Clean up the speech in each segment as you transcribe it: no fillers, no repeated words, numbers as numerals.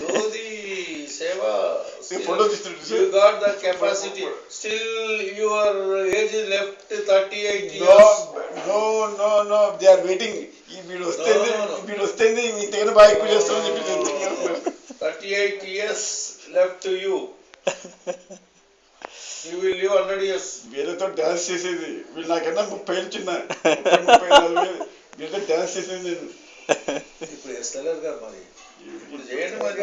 Do the seva. You got the capacity. Still, your age is left 38 years. No. They are waiting. వీడు వస్తే ఇంతకన్నా బాగా ఎక్కువ చేస్తామని చెప్పి 38 years left to you. You will live 100 years. వీళ్ళతో dance చేసేది వీళ్ళు నాకన్నా 30 ఏళ్ళు చిన్న 30-40 వీళ్ళతో డాన్స్ చేసేది నేను ఇప్పుడు వేస్తలేరు కదా మరి ఇప్పుడు చేయండి మరి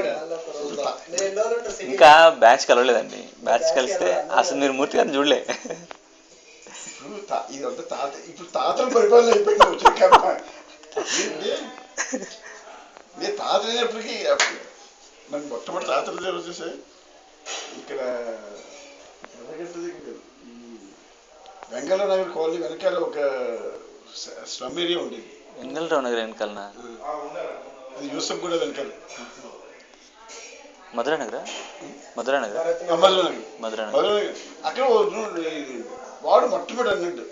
ఇంకా బ్యాచ్ కలవలేదండి. బ్యాచ్ కలిస్తే అసలు మీరు మూర్తి గారిని చూడలే. ఇదంతా తాత ఇప్పుడు తాతల పరిపాలన అయిపోయింది వచ్చాక నేను తాత అయినప్పటికీ నాకు మొట్టమొదటి తాతల దగ్గర వచ్చేసాయి ఇక్కడ వెంగళరావు నగర్ కాలనీ వెనకాల ఒక స్లమ్ ఏరియా ఉండేది. వెంగళరావు నగర్ వెనకాలనా? అది యూసఫ్ కూడా వెనకాల. మధురా నగర్ అక్కడ వాడు మొట్టమొదటి అన్నట్టు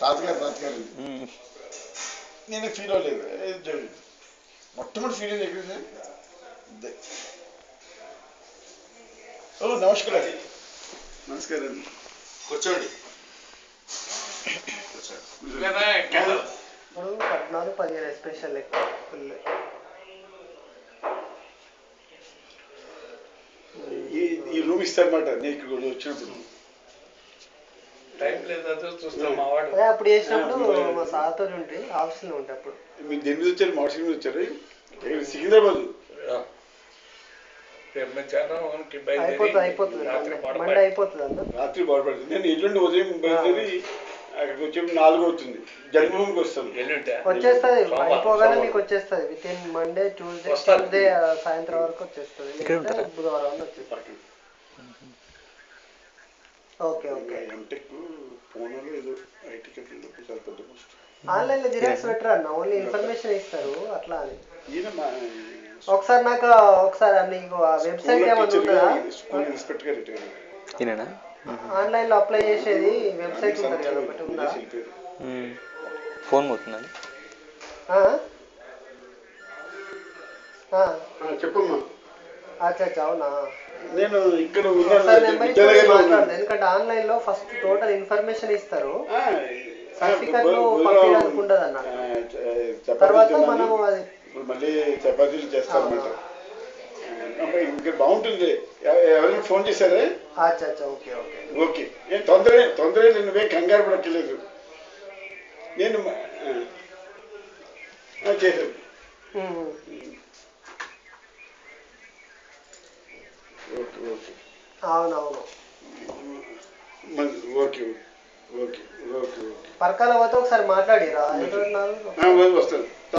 తాతగారు నేను ఫీల్ అవ్వలేదు. మొట్టమొదటి ఫీల్ అయ్యింది ఎక్కడ. ఓ నమస్కారం కూర్చోండి. 14-15 స్పెషల్ ఈ రూమ్ ఇస్తారన్నమాట. నేను ఇక్కడ వచ్చినప్పుడు టైం లేదా చూస్తాం మా వాడు అప్పుడు చేసినప్పుడు మా సార్తో ఉంటే ఆఫీస్లో ఉంటే అప్పుడు మీరు దేని మీద వచ్చారు? మోటార్ మీద వచ్చారు సికింద్రాబాద్. అయిపోతుంది రాత్రి బాధపడుతుంది. నేను ఎల్లుండి ఉదయం బయలుదేరి అక్కడికి వచ్చేప్పుడు 4 అవుతుంది. జన్మభూమికి వస్తాను. వచ్చేస్తుంది అయిపోగానే మీకు వచ్చేస్తుంది. విత్ ఇన్ మండే ట్యూస్డే సాయంత్రం వరకు వచ్చేస్తుంది. బుధవారం వచ్చేస్తుంది. ఓకే ఎంటెక్ పూణేలో ఏదో ఐటీ కంపెనీలో చాలా పెద్ద పోస్ట్. ఆన్లైన్లో జిరాక్స్ పెట్టరు అన్న, ఓన్లీ ఇన్ఫర్మేషన్ ఇస్తారు అట్లా అని. ఒకసారి నీకు వెబ్సైట్ ఏమన్నా ఉందా? ఆన్లైన్ లో అప్లై చేసేది వెబ్సైట్ ఉంటుంది కదా, ఒకటి ఉందా? ఫోన్ పోతుందండి. చెప్పమ్మా. అచ్చా అవునా? నేను ఇక్కడ ఎందుకంటే ఆన్లైన్ లో ఫస్ట్ టోటల్ ఇన్ఫర్మేషన్ ఇస్తారు, సర్టిఫికెట్ పంపించడానికి ఉండదు అన్నట్టు. తర్వాత మనం అది మళ్ళీ చపాతీలు చేస్తారన్నమాట. ఇంకా బాగుంటుంది. ఎవరైనా ఫోన్ చేశారా? ఓకే నేను తొందర నువ్వే కంగారు పడక్కర్లేదు. నేను చేశాను. అవునవును. ఓకే పరకాల పోతే ఒకసారి మాట్లాడిరా. వస్తాను.